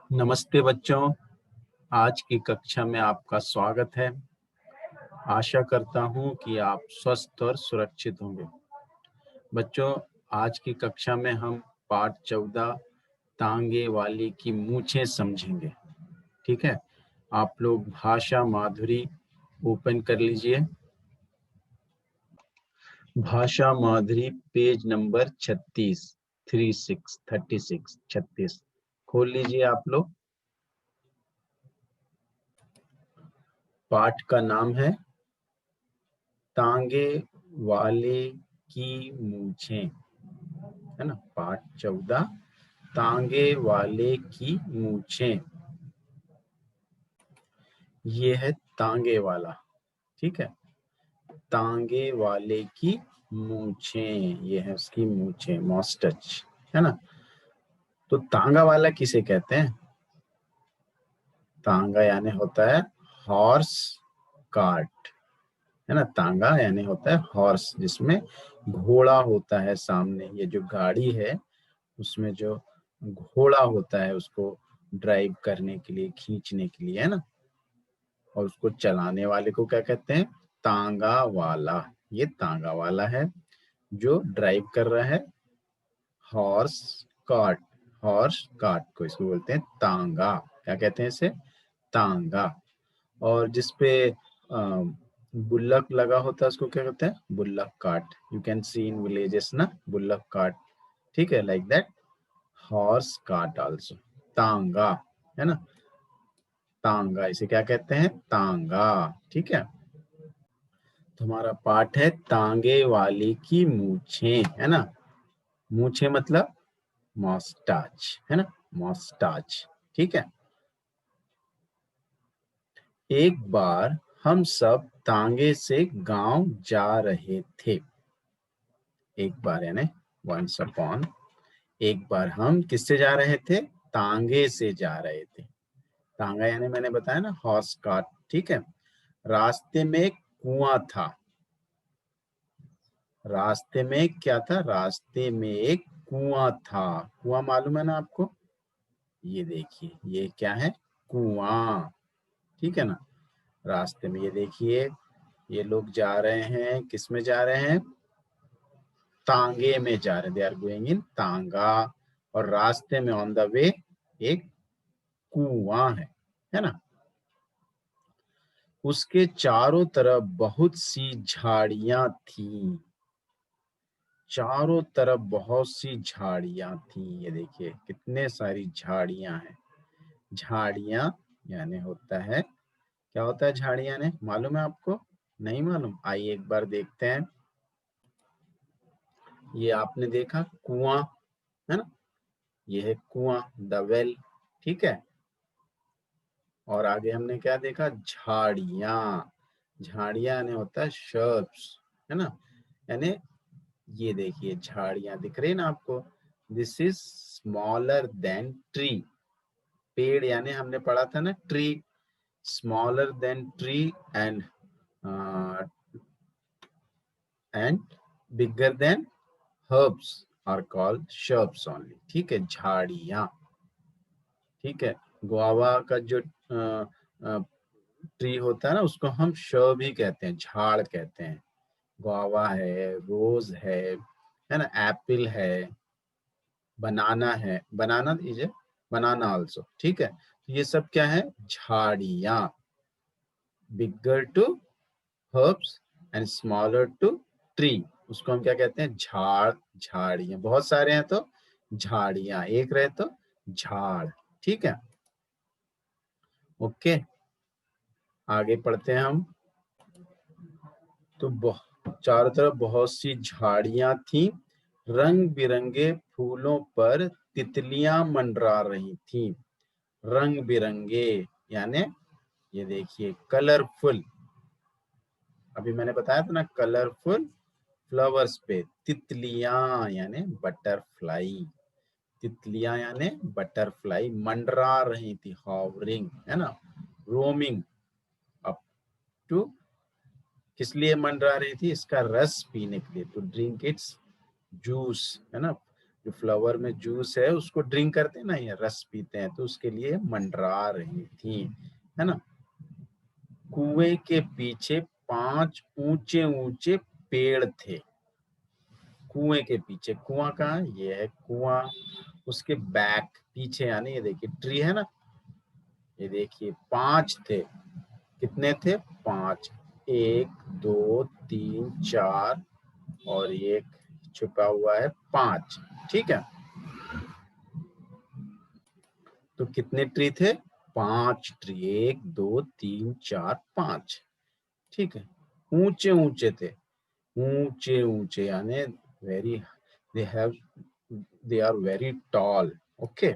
नमस्ते बच्चों, आज की कक्षा में आपका स्वागत है। आशा करता हूं कि आप स्वस्थ और सुरक्षित होंगे। बच्चों, आज की कक्षा में हम पाठ 14 तांगे वाले की मूंछें समझेंगे। ठीक है, आप लोग भाषा माधुरी ओपन कर लीजिए। भाषा माधुरी पेज नंबर 36 खोल लीजिए आप लोग। पाठ का नाम है तांगे वाले की मूंछें, है ना। पाठ 14 तांगे वाले की मूंछें। ये है तांगे वाला, ठीक है। तांगे वाले की मूंछें, ये है उसकी मूंछें, मॉस्टच, है ना। तो तांगा वाला किसे कहते हैं? तांगा यानी होता है हॉर्स कार्ट, है ना। तांगा यानी होता है हॉर्स, जिसमें घोड़ा होता है सामने। ये जो गाड़ी है उसमें जो घोड़ा होता है उसको ड्राइव करने के लिए, खींचने के लिए, है ना। और उसको चलाने वाले को क्या कहते हैं? तांगा वाला। ये तांगा वाला है जो ड्राइव कर रहा है हॉर्स कार्ट। हॉर्स कार्ट को इसको बोलते हैं तांगा। क्या कहते हैं इसे? तांगा। और जिसपे बुल्लक लगा होता है उसको क्या कहते हैं? Bullock cart. You can see in villages ना, बुल्लक कार्ट। ठीक है, like that horse cart also. तांगा, है ना। तांगा, इसे क्या कहते हैं? तांगा। ठीक है, तो हमारा पाठ है तांगे वाले की मूछें, है ना। मूछें मतलब मॉस्टाच, है ना, मॉस्टाच। ठीक है। एक बार हम सब तांगे से गांव जा रहे थे। एक बार यानी वंस अपॉन, एक बार हम किससे जा रहे थे? तांगे से जा रहे थे। तांगा यानी मैंने बताया ना, हॉर्स कार्ट। ठीक है। रास्ते में एक कुआं था। रास्ते में क्या था? रास्ते में एक कुआं था। कुआं मालूम है ना आपको? ये देखिए, ये क्या है? कुआं। ठीक है ना। रास्ते में ये देखिए, ये लोग जा रहे हैं, किस में जा रहे हैं? तांगे में जा रहे हैं। दे आर गोइंग इन तांगा। और रास्ते में ऑन द वे एक कुआं है ना। उसके चारों तरफ बहुत सी झाड़ियां थी। चारों तरफ बहुत सी झाड़ियां थी। ये देखिए कितने सारी झाड़ियां हैं। झाड़ियां यानी होता है, क्या होता है झाड़ियां ने? मालूम है आपको? नहीं मालूम? आइए एक बार देखते हैं। ये आपने देखा कुआं, है ना। ये है कुआं, द वेल। ठीक है। और आगे हमने क्या देखा? झाड़ियां। झाड़ियां यानी होता है शर्ब्स, है ना। यानी ये देखिए झाड़ियां दिख रही है ना आपको। This is smaller than tree. पेड़ यानी हमने पढ़ा था ना, tree. Smaller than tree and and bigger than herbs are called shrubs only. ठीक है, झाड़ियां। ठीक है। गुआवा का जो ट्री होता है ना, उसको हम shrub ही कहते हैं, झाड़ कहते हैं। गुआवा है, रोज है ना, एप्पल है, बनाना है। Banana is a banana also. ठीक है, तो ये सब क्या है? झाड़ियां। Bigger to herbs and smaller to tree, उसको हम क्या कहते हैं? झाड़। झाड़ियां बहुत सारे हैं तो झाड़ियां, एक रहे तो झाड़। ठीक है, ओके। आगे पढ़ते हैं हम। तो चारों तरफ बहुत सी झाड़ियां थी। रंग बिरंगे फूलों पर तितलियां मंडरा रही थी। रंग बिरंगे यानी ये देखिए कलरफुल। अभी मैंने बताया था ना, कलरफुल फ्लावर्स पे तितलियां यानी बटरफ्लाई। तितलियां यानी बटरफ्लाई मंडरा रही थी, हॉवरिंग, है ना, रोमिंग अप टू। किस लिए मंडरा रही थी? इसका रस पीने के लिए, टू ड्रिंक इट्स जूस, है ना। जो फ्लावर में जूस है उसको ड्रिंक करते हैं ना, या रस पीते हैं, तो उसके लिए मंडरा रही थी, है ना। कुएं के पीछे 5 ऊंचे ऊंचे पेड़ थे। कुएं के पीछे, कुआं कहाँ है, ये है कुआं, उसके बैक पीछे यानी ये देखिए ट्री है ना, ये देखिए 5 थे। कितने थे, 5, 1 2 3 4 और एक छुपा हुआ है 5, ठीक है। तो कितने ट्री थे, 5 ट्री, 1 2 3 4 5, ठीक है। ऊंचे ऊंचे थे, ऊंचे ऊंचे यानी very, they have, they are very tall, okay.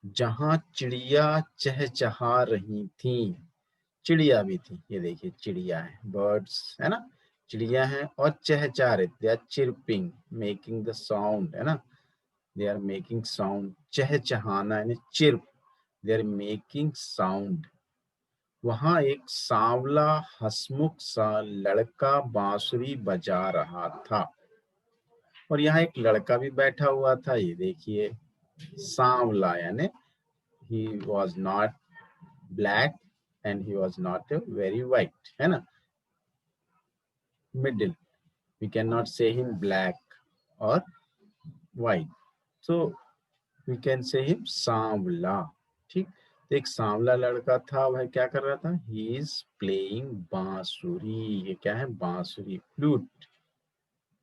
जहां चिड़िया चहचहा रही थी, चिड़िया भी थी, ये देखिए चिड़िया है, बर्ड्स है ना, चिड़िया है और चहचहा रहे, they are chirping, making the sound, है ना, दे आर मेकिंग साउंड, चहचहाना यानी chirp, they are making sound. वहां एक सांवला हंसमुख सा लड़का बांसुरी बजा रहा था, और यहाँ एक लड़का भी बैठा हुआ था, ये देखिए सांवला यानी he was not black and he was not very white, है ना, middle, we cannot say him black or white, so we can say him सांवला, ठीक। तो एक सांवला लड़का था, वह क्या कर रहा था, he is playing बांसुरी, ये क्या है, बांसुरी, फ्लूट,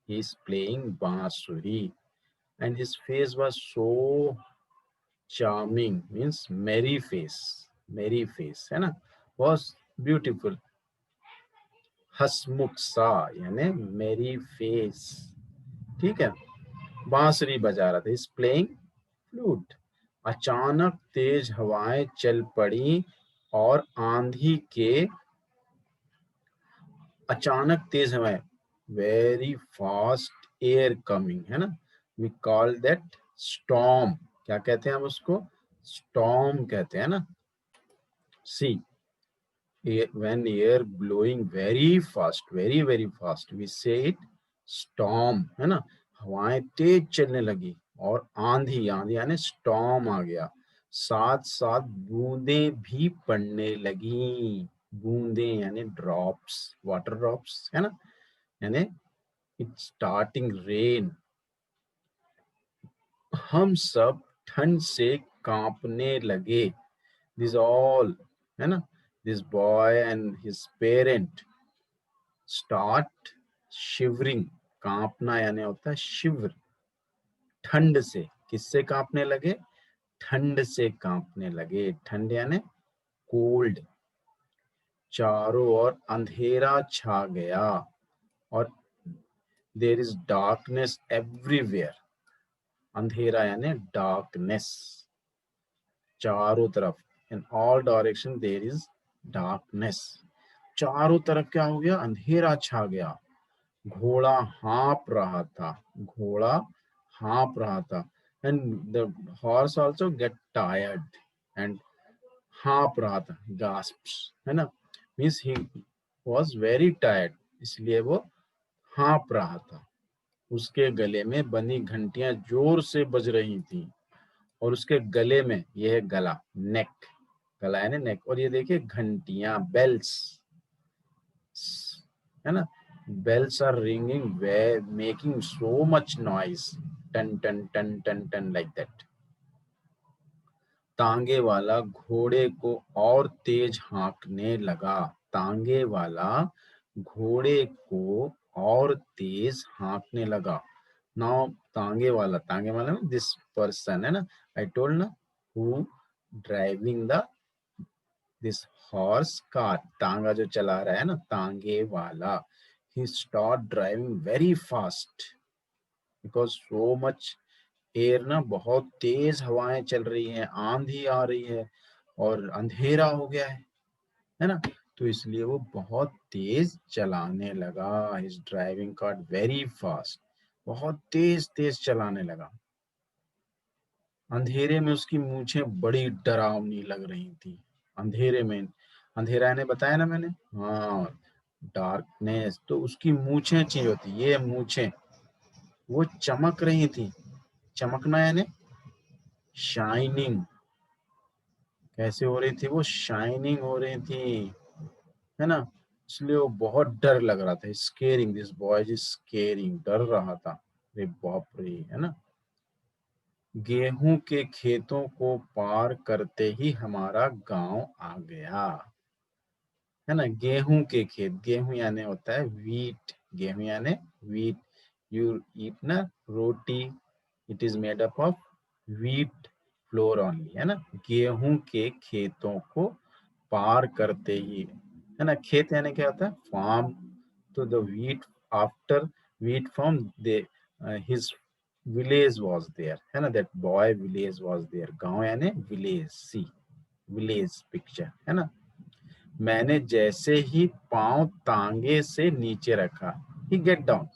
he is playing बांसुरी, and his face was so charming, means merry face, है ना, was beautiful, हसमुख सा यानी मेरी फेस, ठीक है। बांसुरी बजा रहा था, इस प्लेइंग फ्लूट। अचानक तेज हवाएं चल पड़ी और आंधी के, अचानक तेज हवाएं, वेरी फास्ट एयर कमिंग, है ना, वी कॉल दैट स्टॉर्म, क्या कहते हैं हम उसको, स्टॉर्म कहते हैं ना। सी, when air blowing very fast we say it storm, है ना, हवाएं तेज चलने लगी और आंधी, आंधी यानी स्टॉर्म आ गया, साथ साथ बूंदें भी पड़ने लगी, बूंदें यानी ड्रॉप्स, वाटर ड्रॉप्स, है ना, यानी इट्स स्टार्टिंग रेन। हम सब ठंड से कांपने लगे, दिस ऑल, है ना, this boy and his parent start shivering, कांपना यानी होता है शिवर, ठंड से, किससे कांपने लगे, ठंड से कांपने लगे, ठंड यानी कोल्ड। चारों ओर अंधेरा छा गया और देयर इज डार्कनेस एवरीवेयर, अंधेरा यानी डार्कनेस, चारों तरफ, in all direction there is darkness, चारों तरफ क्या हो गया, अंधेरा छा गया। घोड़ा हाँप रहा था, घोड़ा हाँप रहा था, and the horse also get tired and hop रहा था, गास्प्स, है ना, means he was very tired, इसलिए वो हाँप रहा था। उसके गले में बनी घंटियां जोर से बज रही थी, और उसके गले में, यह है गला, नेक, गला है ना नेक, और ये देखिए घंटियां, बेल्स, है ना, bells are ringing, where making so much noise, टन टन टन टन टन like that। तांगे वाला घोड़े को और तेज हाँकने लगा, तांगे वाला घोड़े को और तेज हाँकने लगा। नाउ तांगे वाला ना, दिस पर्सन, है ना, आई टोल्ड ना, who driving the this horse car, तांगा जो चला रहा है ना, तांगे वाला, he start driving very fast because so much air, ना बहुत तेज हवाएं चल रही हैं, आंधी आ रही है और अंधेरा हो गया है ना, तो इसलिए वो बहुत तेज चलाने लगा, his driving car very fast, बहुत तेज तेज चलाने लगा। अंधेरे में उसकी मूछें बड़ी डरावनी लग रही थी, अंधेरे में, अंधेरा ने बताया ना मैंने, हाँ, डार्कनेस, तो उसकी मूछें चेंज होती, ये मूछें वो चमक रही थी, चमकना यानी शाइनिंग, कैसे हो रही थी वो, शाइनिंग हो रही थी, है ना, इसलिए वो बहुत डर लग रहा था, squaring, this boy is squaring, डर रहा था, अरे बाप रे, है ना। गेहूं के खेतों को पार करते ही हमारा गांव आ गया, है ना। गेहूं के खेत, गेहूं यानी होता है वीट, गेहूं यानी वीट, यू ईट ना roti, it is made up of wheat flour only, है ना। गेहूं के खेतों को पार करते ही, है ना, खेत यानी क्या होता है, फार्म, तो the wheat, after wheat farm, they his village was there, है ना, that boy village was there, गांव यानी विलेज, सी विलेज पिक्चर, है ना। मैंने जैसे ही पांव तांगे से नीचे रखा, ही गेट डाउन,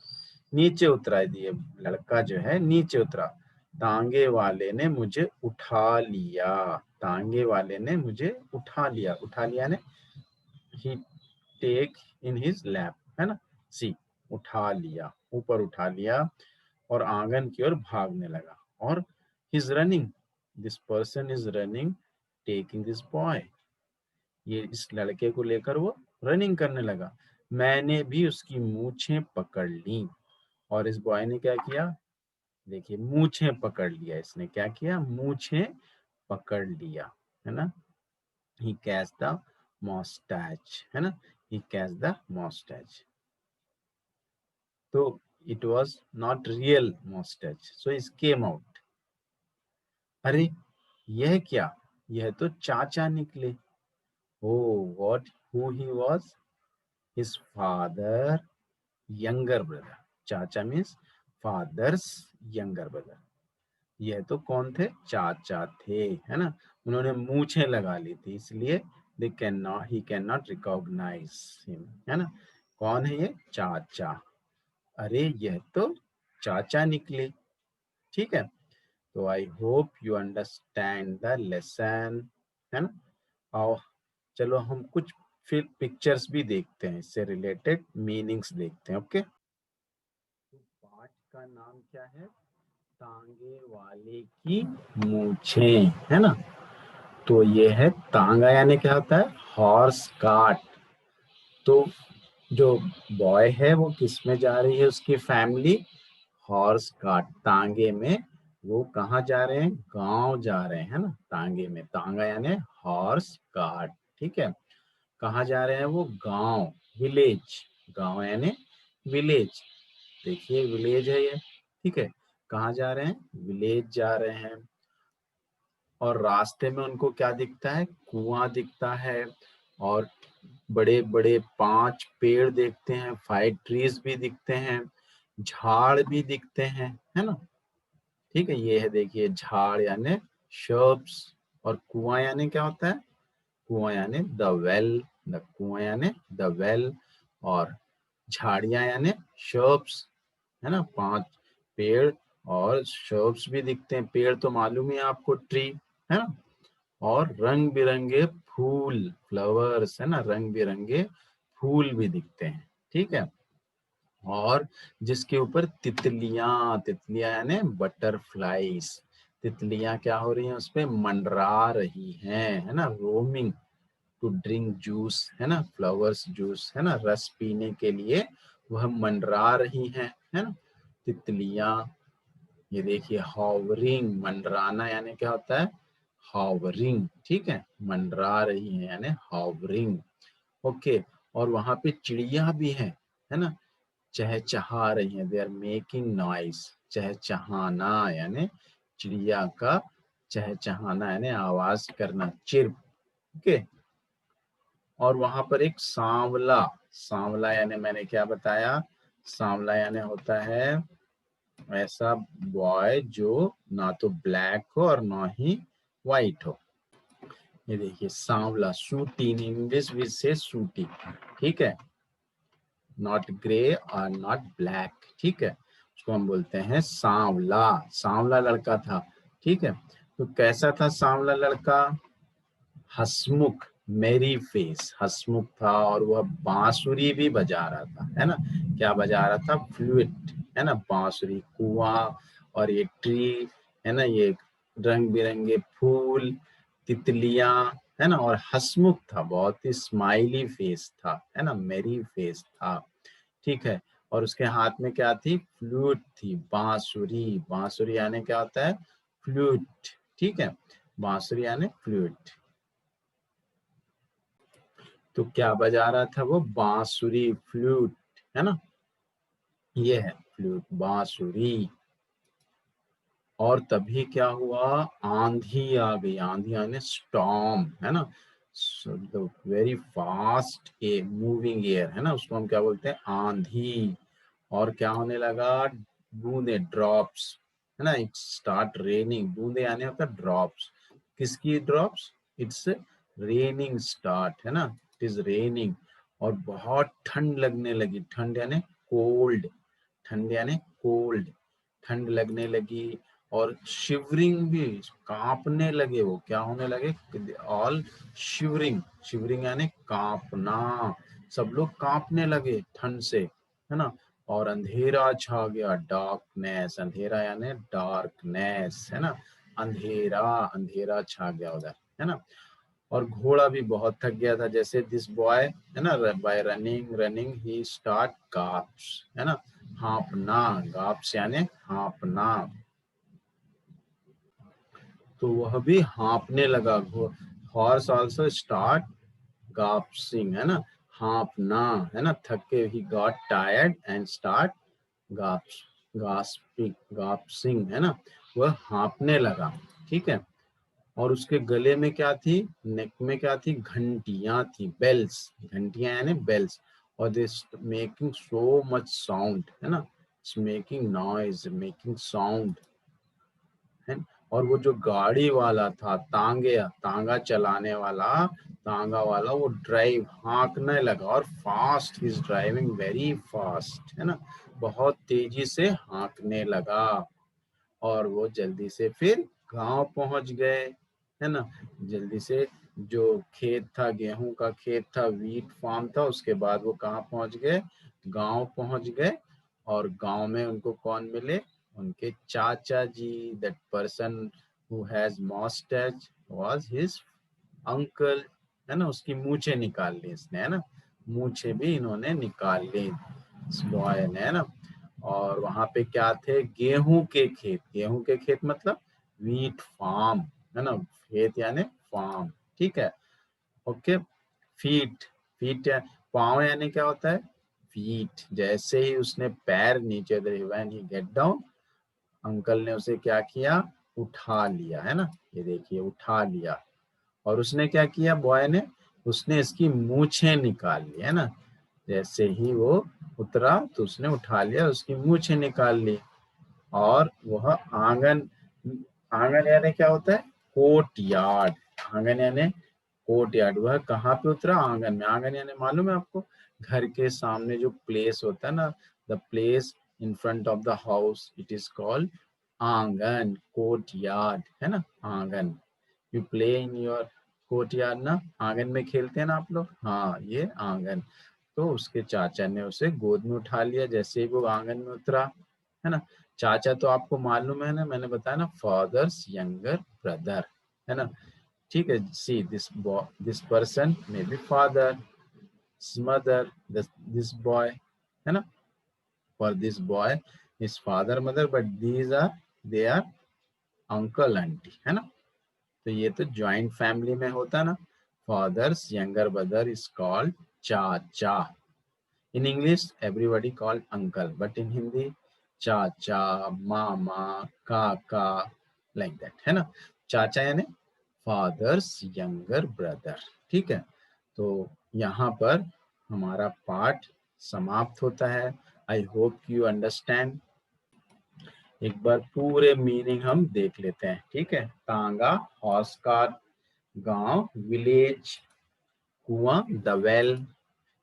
नीचे उतरा, ये लड़का जो है नीचे उतरा, तांगे वाले ने मुझे उठा लिया, तांगे वाले ने मुझे उठा लिया, उठा लिया ने ही टेक इन हिज लैप, है ना, सी उठा लिया, ऊपर उठा लिया और आंगन की ओर भागने लगा, और his running, this person is running taking this boy, ये इस लड़के को लेकर वो रनिंग करने लगा। मैंने भी उसकी मूछें पकड़ ली, और इस बॉय ने क्या किया, देखिए मूछें पकड़ लिया, इसने क्या किया, मूछें पकड़ लिया, है ना, ही कैच द मॉस्टैच, है ना, ही कैच द मॉस्टैच, तो it was not real moustache, so it came out, अरे यह क्या, यह तो चाचा निकले, oh what, who he was, his father younger brother, chacha means father's younger brother, यह तो कौन थे, चाचा थे, है ना, उन्होंने मूछें लगा ली थी, इसलिए they can not, he can not recognise him, है ना, कौन है ये, चाचा, अरे यह तो चाचा निकले, ठीक है। तो I hope you understand the lesson, है ना। और चलो हम कुछ फिर पिक्चर्स भी देखते हैं, इससे रिलेटेड मीनिंग्स देखते हैं, ओके। तो पाठ का नाम क्या है, तांगे वाले की मूछें, है ना। तो ये है तांगा यानी क्या होता है, हॉर्स कार्ट, तो जो बॉय है वो किस में जा रही है, उसकी फैमिली हॉर्स कार्ट, तांगे में, वो कहाँ जा रहे हैं, गांव जा रहे हैं, है ना, तांगे में, तांगा यानी हॉर्स कार्ट, ठीक है, कहाँ जा रहे हैं वो, गांव, विलेज, गांव यानी विलेज, देखिए विलेज है ये, ठीक है, कहाँ जा रहे हैं, विलेज जा रहे हैं, और रास्ते में उनको क्या दिखता है, कुआं दिखता है, और बड़े बड़े 5 पेड़ देखते हैं, 5 ट्रीज भी दिखते हैं, झाड़ भी दिखते हैं, है ना, ठीक है, ये है देखिए झाड़ यानी शर्ब्स, और कुआं यानी क्या होता है, कुआं यानी द वेल, द कुआं यानी द वेल, और झाड़ियां यानी शर्ब्स, है ना, 5 पेड़ और शर्ब्स भी दिखते हैं, पेड़ तो मालूम ही है आपको, ट्री, है ना, और रंग बिरंगे फूल, फ्लावर्स, है ना, रंग बिरंगे फूल भी दिखते हैं, ठीक है, और जिसके ऊपर तितलियां, तितलियां यानी बटरफ्लाईज, तितलियां क्या हो रही हैं, उस पे मंडरा रही हैं, है ना, रोमिंग टू ड्रिंक जूस, है ना, फ्लावर्स जूस, है ना, रस पीने के लिए वह मंडरा रही हैं, है ना, तितलियां, ये देखिए हॉवरिंग, मंडराना यानी क्या होता है, हॉवरिंग, ठीक है, मंडरा रही है यानी हॉवरिंग, ओके, और वहां पे चिड़िया भी है ना, चहचहा रही है, दे आर मेकिंग नॉइस, चहचहाना यानी चिड़िया का चहचहाना यानी आवाज करना, चिर्प, ओके, और वहां पर एक सांवला, सांवला यानी मैंने क्या बताया, सांवला यानी होता है ऐसा बॉय जो ना तो ब्लैक हो और ना ही व्हाइट हो, ये देखिए सांवला, सूटी, इन इंग्लिश वी से सूटी, ठीक है, नॉट ग्रे और नॉट ब्लैक, ठीक है, उसको हम बोलते हैं सांवला, सांवला लड़का था, ठीक है, तो कैसा था सांवला लड़का, हसमुख, मेरी फेस, हसमुख था, और वह बांसुरी भी बजा रहा था, है ना, क्या बजा रहा था, फ्लूट, है ना, बांसुरी, कुआं और ये ट्री है ना, ये रंग बिरंगे फूल, तितलियां, है ना, और हंसमुख था, बहुत ही स्माइली फेस था, है ना, मेरी फेस था। ठीक है। और उसके हाथ में क्या थी? फ्लूट थी, बांसुरी। बांसुरी यानी क्या होता है? फ्लूट। ठीक है, बांसुरी यानी फ्लूट। तो क्या बजा रहा था वो? बांसुरी, फ्लूट, है ना, ये है फ्लूट, बांसुरी। और तभी क्या हुआ? आंधी आ गई। आंधी आने स्टॉर्म, है ना, very fast a moving air, है ना, उसको हम क्या बोलते हैं? आंधी। और क्या होने लगा? बूंदे, ड्रॉप्स, है ना, इट स्टार्ट रेनिंग। बूंदे आने होता ड्रॉप्स। किसकी ड्रॉप्स? इट्स रेनिंग स्टार्ट, है ना, इट इज रेनिंग। और बहुत ठंड लगने लगी। ठंड यानी कोल्ड, ठंड यानी कोल्ड, ठंड लगने लगी। और शिवरिंग भी, कांपने लगे वो। क्या होने लगे? All shivering. शिवरिंग यानी कांपना, सब लोग कांपने लगे ठंड से, है ना। और अंधेरा छा गया, डार्कनेस। अंधेरा यानी डार्कनेस, है ना, अंधेरा, अंधेरा छा गया उधर, है ना। और घोड़ा भी बहुत थक गया था। जैसे दिस बॉय, है ना, by running running he start gasps, है ना, हाँपना। गाप्स यानी हाँपना। तो वह भी हाँपने लगा। हॉर्स आल्सो स्टार्ट गाप्सिंग, है ना, हाँपना, है ना, थक के। He got tired and start gasps, gasping, gasping, है ना, वह हाँपने लगा। ठीक है। और उसके गले में क्या थी? नेक में क्या थी? घंटियां थी, बेल्स। घंटियां यानी बेल्स। और this making so much sound, है ना, मेकिंग नॉइज, मेकिंग साउंड, है। और वो जो गाड़ी वाला था, तांगे, तांगा चलाने वाला, तांगा वाला, वो ड्राइव, हाँकने लगा। और fast, is driving very fast, है ना, बहुत तेजी से हाँकने लगा। और वो जल्दी से फिर गांव पहुंच गए, है ना, जल्दी से। जो खेत था, गेहूं का खेत था, वीट फार्म था, उसके बाद वो कहाँ पहुंच गए? गांव पहुंच गए। और गांव में उनको कौन मिले? उनके चाचा जी। That person who has moustache was his uncle, है ना। उसकी मूछें निकाल ली इसने, है ना, मूछें भी इन्होंने निकाल ली इस बॉय ने, है ना। और वहां पे क्या थे? गेहूं के खेत। गेहूं के खेत मतलब वीट फार्म, है ना, खेत यानी फार्म। ठीक है। ओके। फीट, फीट पाँव यानी क्या होता है? फीट। जैसे ही उसने पैर नीचे, when he get down, uncle ने उसे क्या किया? उठा लिया, है ना, ये देखिए, उठा लिया। और उसने क्या किया बॉय ने? उसने इसकी मूछें निकाल ली, है ना। जैसे ही वो उतरा तो उसने उठा लिया, उसकी मूछें निकाल ली। और वह आंगन, आंगन यानी क्या होता है? Court yard. आंगन यानी कोर्ट यार्ड। वह कहाँ पे उतरा? आंगन में। आंगन यानी मालूम है आपको? घर के सामने जो प्लेस होता है ना, the place in front of the house, it is called आंगन, कोर्ट यार्ड, है ना, आंगन। You play in your court yard ना, आंगन में खेलते हैं ना आप लोग, हाँ, ये आंगन। तो उसके चाचा ने उसे गोद में उठा लिया जैसे ही वो आंगन में उतरा, है ना। चाचा तो आपको मालूम है ना, मैंने बताया ना, फादर्स यंगर ब्रदर, है ना। ठीक है। See this person may be father, mother, this boy, है ना। For this boy is father, mother, but these are, they are uncle aunty, है ना। तो ये तो ज्वाइंट फैमिली में होता है ना। Fathers younger brother is called चाचा। In English, everybody called uncle, but in Hindi, चाचा, मामा, काका, like that, है ना। चाचा यानी फादर्स यंगर ब्रदर। ठीक है। तो यहाँ पर हमारा पाठ समाप्त होता है। I hope you understand. एक बार पूरे मीनिंग हम देख लेते हैं। ठीक है। तांगा, हॉर्स कार्ट, गांव, विलेज, कुआं, द वेल,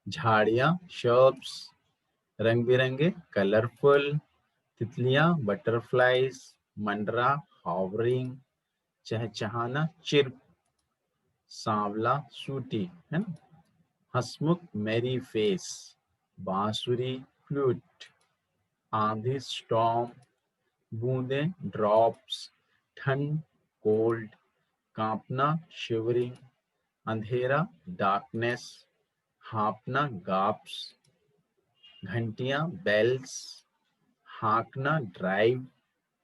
झाड़ियां, शर्ब्स, रंग बिरंगे, कलरफुल, तितलियां, बटरफ्लाईज, मंडरा, हावरिंग, चहचहाना, चिर्प, सांवला, सूटी, है ना, हसमुख, मेरी फेस, बांसुरी, फ्लूट, आंधी, स्टॉर्म, बूंदें ड्रॉप्स, ठंड कोल्ड, कांपना शिवरिंग, अंधेरा डार्कनेस, हाँपना गाप्स, घंटियां बेल्स, हाँकना ड्राइव,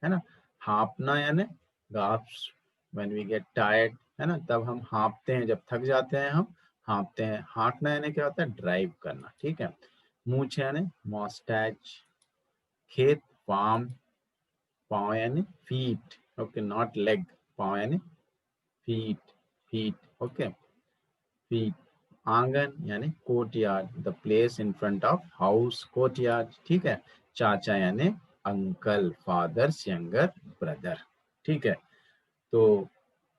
है ना। हाँपना यानी गाप्स व्हेन वी गेट टायर्ड, है ना, तब हम हाँपते हैं, जब थक जाते हैं हम हाँपते हैं। हाँकना यानी क्या होता है, ड्राइव करना, ठीक है। मूछ यानी मॉस्टैच, खेत फार्म, पाँव यानी फीट, ओके, नॉट लेग, पाँव यानी फीट, फीट, ओके, फीट। आंगन यानी court yard, the place in front of house, court yard, ठीक है। चाचा यानी अंकल, फादर्स यंगर ब्रदर, ठीक है। तो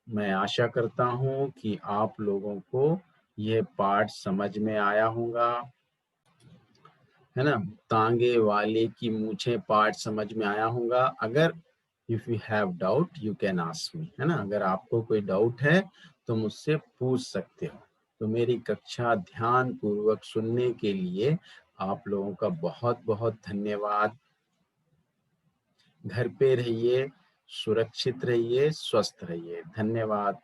मैं आशा करता हूँ कि आप लोगों को यह पाठ समझ में आया होगा, है ना। तांगे वाले की मूछें पाठ समझ में आया होगा। अगर if you have doubt you can ask me, है ना। अगर आपको कोई डाउट है तो मुझसे पूछ सकते हो। तो मेरी कक्षा ध्यान पूर्वक सुनने के लिए आप लोगों का बहुत बहुत धन्यवाद। घर पे रहिए, सुरक्षित रहिए, स्वस्थ रहिए। धन्यवाद।